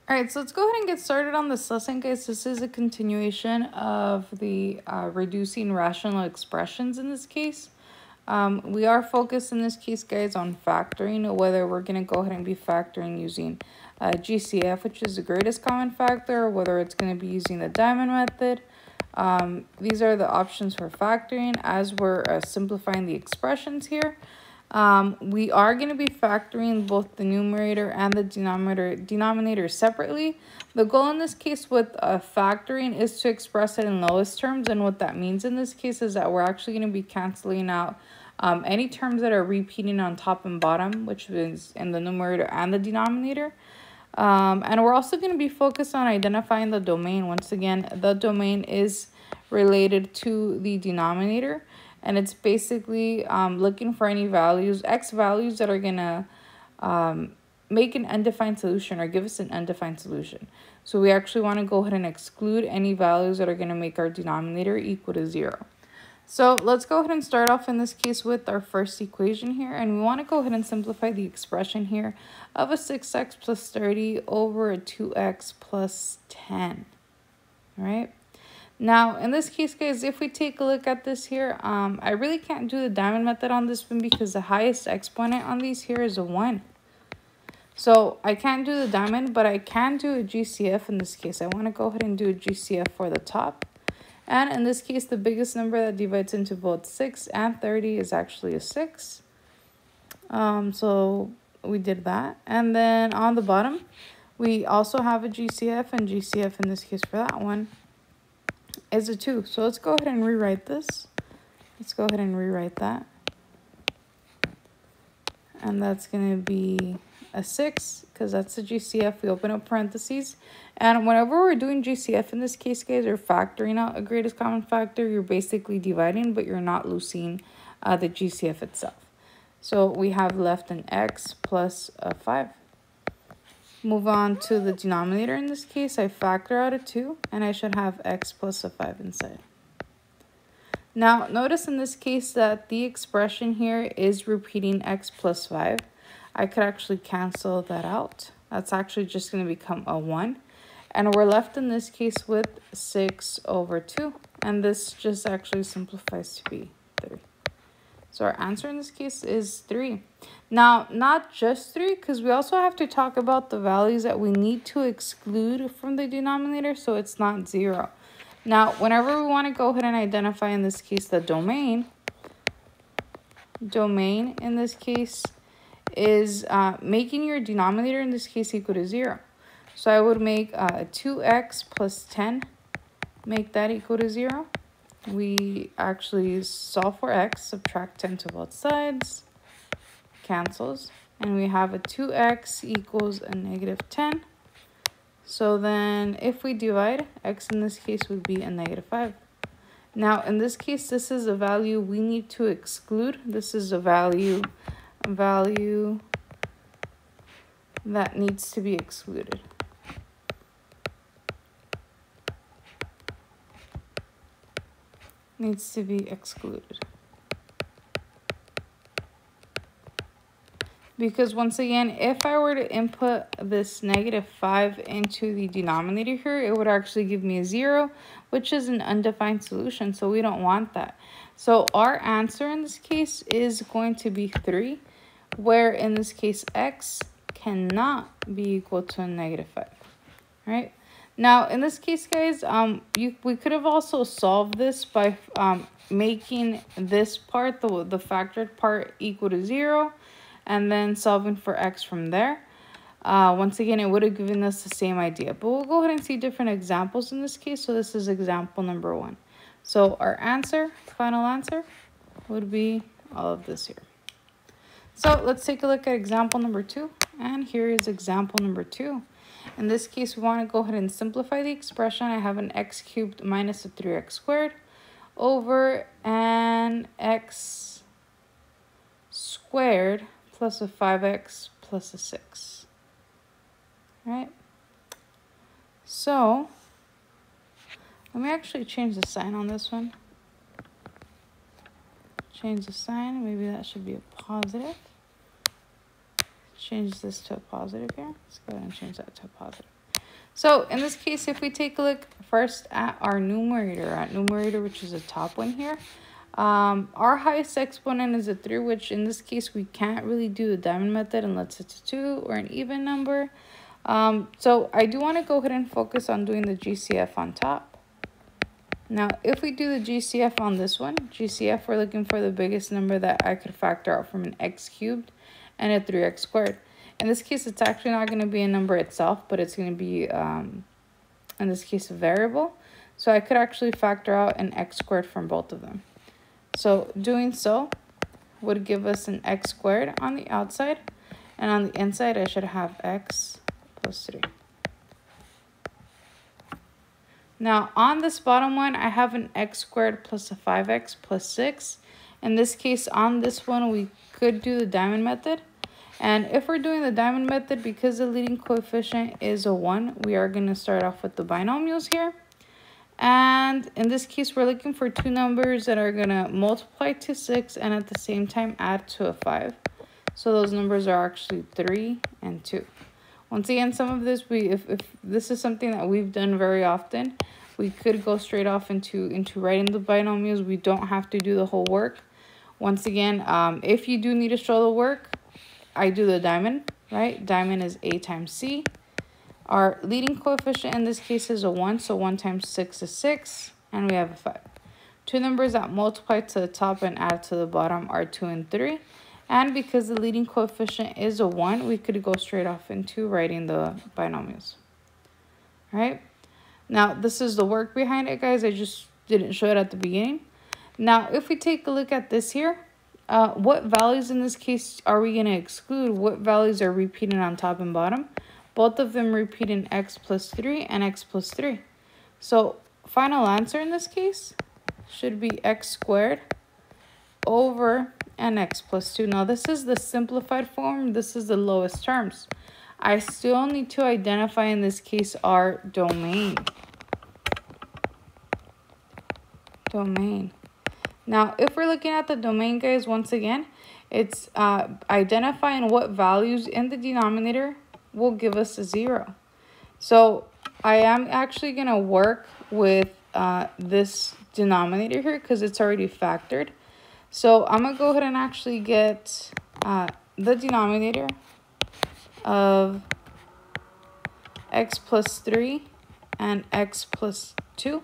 All right, so let's go ahead and get started on this lesson, guys. This is a continuation of the reducing rational expressions in this case. We are focused in this case, guys, on factoring, whether we're going to go ahead and be factoring using GCF, which is the greatest common factor, or whether it's going to be using the diamond method. These are the options for factoring as we're simplifying the expressions here. We are going to be factoring both the numerator and the denominator separately. The goal in this case with factoring is to express it in lowest terms, and what that means in this case is that we're actually going to be canceling out any terms that are repeating on top and bottom, which is in the numerator and the denominator. And we're also going to be focused on identifying the domain. Once again, the domain is related to the denominator, and it's basically looking for any values, x values that are going to make an undefined solution or give us an undefined solution. So we actually want to go ahead and exclude any values that are going to make our denominator equal to 0. So let's go ahead and start off in this case with our first equation here. And we want to go ahead and simplify the expression here of a 6x plus 30 over a 2x plus 10. All right. Now, in this case, guys, if we take a look at this here, I really can't do the diamond method on this one because the highest exponent on these here is a 1. So I can't do the diamond, but I can do a GCF in this case. I want to go ahead and do a GCF for the top. And in this case, the biggest number that divides into both 6 and 30 is actually a 6. So we did that. And then on the bottom, we also have a GCF, and GCF in this case for that one is a 2. So let's go ahead and rewrite this. Let's go ahead and rewrite that. And that's going to be a 6 because that's the GCF. We open up parentheses. And whenever we're doing GCF in this case, guys, or factoring out a greatest common factor, you're basically dividing, but you're not losing the GCF itself. So we have left an x plus a 5. Move on to the denominator in this case. I factor out a 2, and I should have x plus a 5 inside. Now, notice in this case that the expression here is repeating x plus 5. I could actually cancel that out. That's actually just going to become a 1. And we're left in this case with 6 over 2. And this just actually simplifies to be 3. So our answer in this case is 3. Now, not just 3, because we also have to talk about the values that we need to exclude from the denominator so it's not 0. Now, whenever we want to go ahead and identify in this case the domain in this case is making your denominator in this case equal to 0. So I would make 2x plus 10, make that equal to 0. We actually solve for x, subtract 10 to both sides, cancels, and we have a 2x equals a negative 10. So then if we divide, x in this case would be a negative 5. Now in this case, this is a value we need to exclude. This is a value that needs to be excluded. Needs to be excluded. Because once again, if I were to input this negative 5 into the denominator here, it would actually give me a 0, which is an undefined solution. So we don't want that. So our answer in this case is going to be 3, where in this case, x cannot be equal to a negative 5, right? Now, in this case, guys, we could have also solved this by making this part, the factored part, equal to 0, and then solving for x from there. Once again, it would have given us the same idea. But we'll go ahead and see different examples in this case. So this is example number 1. So our answer, final answer, would be all of this here. So let's take a look at example number 2. And here is example number 2. In this case, we want to go ahead and simplify the expression. I have an x cubed minus a 3x squared over an x squared plus a 5x plus a 6. All right? So let me actually change the sign on this one. Change the sign. Maybe that should be a positive. Change this to a positive here. Let's go ahead and change that to a positive. So in this case, if we take a look first at our numerator, which is the top one here, our highest exponent is a 3, which in this case we can't really do the diamond method unless it's a 2 or an even number. So I do want to go ahead and focus on doing the GCF on top. Now, if we do the GCF on this one, GCF, we're looking for the biggest number that I could factor out from an x cubed and a 3x squared. In this case, it's actually not going to be a number itself, but it's going to be, in this case, a variable. So I could actually factor out an x squared from both of them. So doing so would give us an x squared on the outside. And on the inside, I should have x plus 3. Now, on this bottom one, I have an x squared plus a 5x plus 6. In this case, on this one, we could do the diamond method. And if we're doing the diamond method, because the leading coefficient is a 1, we are going to start off with the binomials here. And in this case, we're looking for two numbers that are going to multiply to 6 and at the same time add to a 5. So those numbers are actually 3 and 2. Once again, some of this, if this is something that we've done very often, we could go straight off into writing the binomials. We don't have to do the whole work. Once again, if you do need to show the work, I do the diamond, right? Diamond is a times c. Our leading coefficient in this case is a 1, so 1 times 6 is 6, and we have a 5. Two numbers that multiply to the top and add to the bottom are 2 and 3. And because the leading coefficient is a 1, we could go straight off into writing the binomials. All right? Now, this is the work behind it, guys. I just didn't show it at the beginning. Now, if we take a look at this here, what values in this case are we going to exclude? What values are repeating on top and bottom? Both of them repeat in x plus 3 and x plus 3. So, final answer in this case should be x squared over and x plus 2. Now, this is the simplified form. This is the lowest terms. I still need to identify in this case our domain. Now, if we're looking at the domain, guys, once again, it's identifying what values in the denominator will give us a 0. So I am actually going to work with this denominator here because it's already factored. So I'm going to go ahead and actually get the denominator of x plus 3 and x plus 2.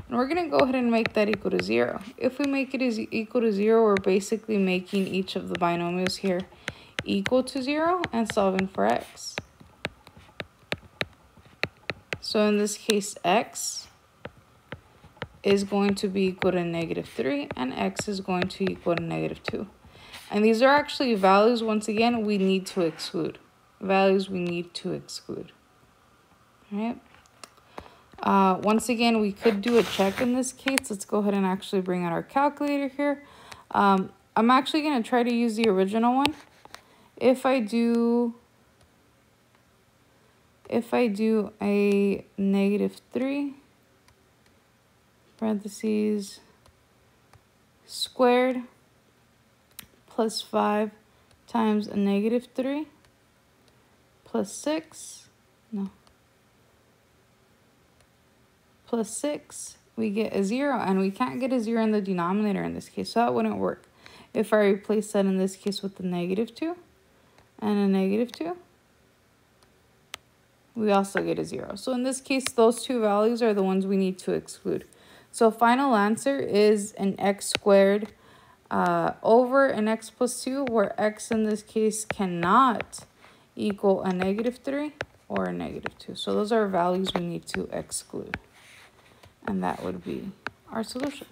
And we're going to go ahead and make that equal to 0. If we make it equal to 0, we're basically making each of the binomials here equal to 0 and solving for x. So in this case, x is going to be equal to -3 and x is going to equal to -2. And these are actually values, once again, we need to exclude. Values we need to exclude. All right. Once again, we could do a check in this case. Let's go ahead and actually bring out our calculator here. I'm actually going to try to use the original one. If I do a -3 parentheses squared plus 5 times a -3 plus 6, plus 6, we get a 0, and we can't get a 0 in the denominator in this case, so that wouldn't work. If I replace that in this case with a -2 and a -2, we also get a 0. So in this case, those two values are the ones we need to exclude. So final answer is an x squared over an x plus 2, where x in this case cannot equal a -3 or a -2. So those are values we need to exclude. And that would be our solution.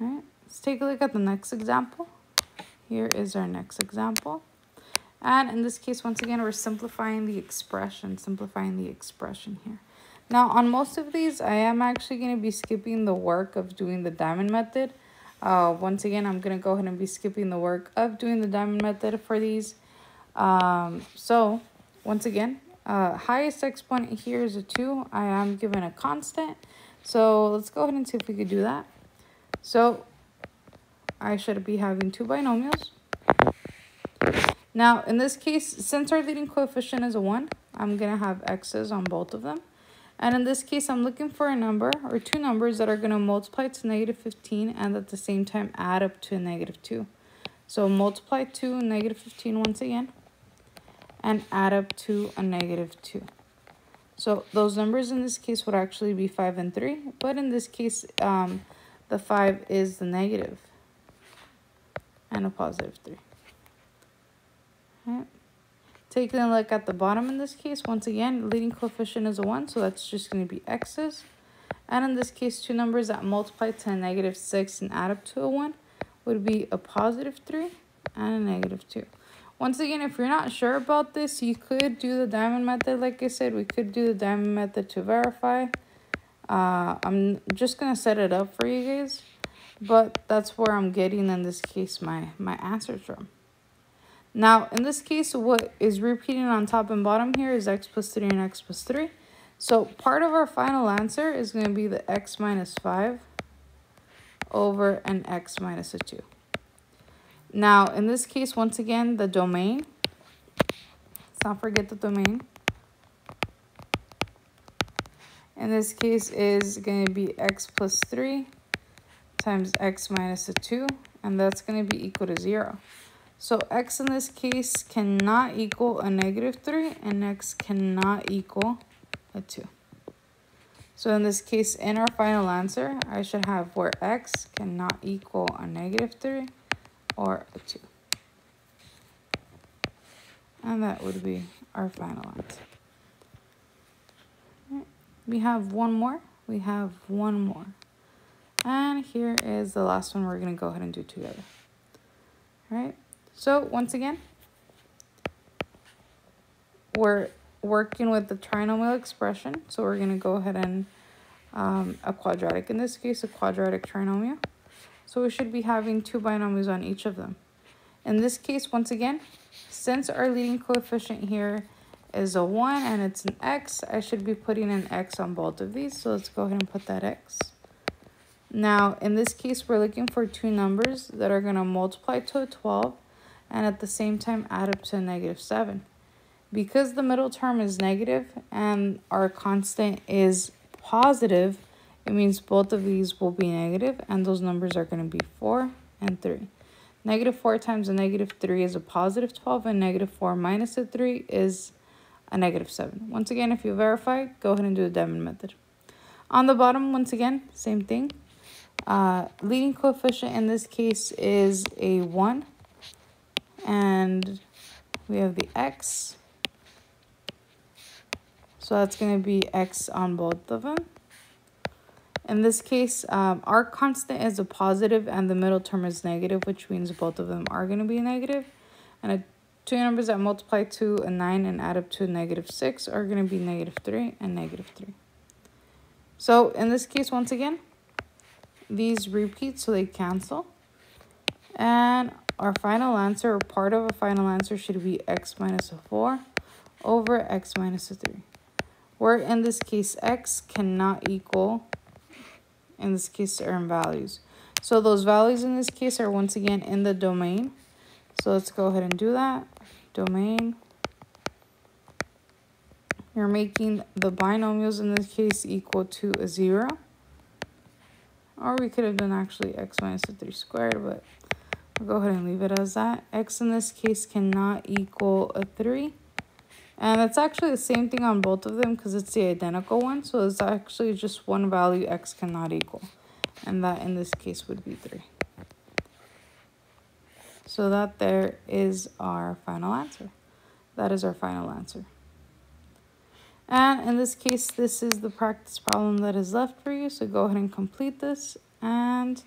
All right, let's take a look at the next example. Here is our next example. And in this case, once again, we're simplifying the expression here. Now, on most of these, I am actually going to be skipping the work of doing the diamond method. Once again, I'm going to go ahead and be skipping the work of doing the diamond method for these. So, once again, highest exponent here is a 2. I am given a constant. So, let's go ahead and see if we could do that. So, I should be having two binomials. Now, in this case, since our leading coefficient is a 1, I'm going to have x's on both of them. And in this case, I'm looking for a number or two numbers that are going to multiply to negative 15 and at the same time add up to a negative 2. So multiply to negative 15 once again and add up to a negative 2. So those numbers in this case would actually be 5 and 3. But in this case, the 5 is the negative and a positive 3. Right. Taking a look at the bottom in this case, once again, leading coefficient is a 1, so that's just going to be x's. And in this case, two numbers that multiply to a negative 6 and add up to a 1 would be a positive 3 and a negative 2. Once again, if you're not sure about this, you could do the diamond method. Like I said, we could do the diamond method to verify. I'm just going to set it up for you guys, but that's where I'm getting, in this case, my answers from. Now, in this case, what is repeating on top and bottom here is x plus 3 and x plus 3. So part of our final answer is going to be the x minus 5 over an x minus a 2. Now, in this case, once again, the domain. Let's not forget the domain. In this case is going to be x plus 3 times x minus a 2, and that's going to be equal to 0. So x in this case cannot equal a negative 3, and x cannot equal a 2. So in this case, in our final answer, I should have where x cannot equal a negative 3 or a 2. And that would be our final answer. We have one more. We have one more. And here is the last one we're going to go ahead and do together. All right. So once again, we're working with the trinomial expression. So we're going to go ahead and a quadratic, in this case, a quadratic trinomial. So we should be having two binomials on each of them. In this case, once again, since our leading coefficient here is a 1 and it's an x, I should be putting an x on both of these. So let's go ahead and put that x. Now, in this case, we're looking for two numbers that are going to multiply to a 12 and at the same time add up to a negative 7. Because the middle term is negative and our constant is positive, it means both of these will be negative, and those numbers are going to be 4 and 3. Negative 4 times a negative 3 is a positive 12, and negative 4 minus a 3 is a negative 7. Once again, if you verify, go ahead and do the diamond method. On the bottom, once again, same thing. Leading coefficient in this case is a 1, and we have the x. So that's going to be x on both of them. In this case, our constant is a positive and the middle term is negative, which means both of them are going to be negative. And two numbers that multiply to a 9 and add up to a negative 6 are going to be negative 3 and negative 3. So in this case, once again, these repeat, so they cancel. And our final answer, or part of our final answer, should be x minus a 4 over x minus a 3. Where in this case, x cannot equal, in this case, certain values. So those values in this case are once again in the domain. So let's go ahead and do that. Domain. You're making the binomials in this case equal to a 0. Or we could have done actually x minus a 3 squared, but we'll go ahead and leave it as that. X in this case cannot equal a 3. And it's actually the same thing on both of them because it's the identical one. So it's actually just one value x cannot equal. And that in this case would be 3. So that there is our final answer. That is our final answer. And in this case, this is the practice problem that is left for you. So go ahead and complete this. And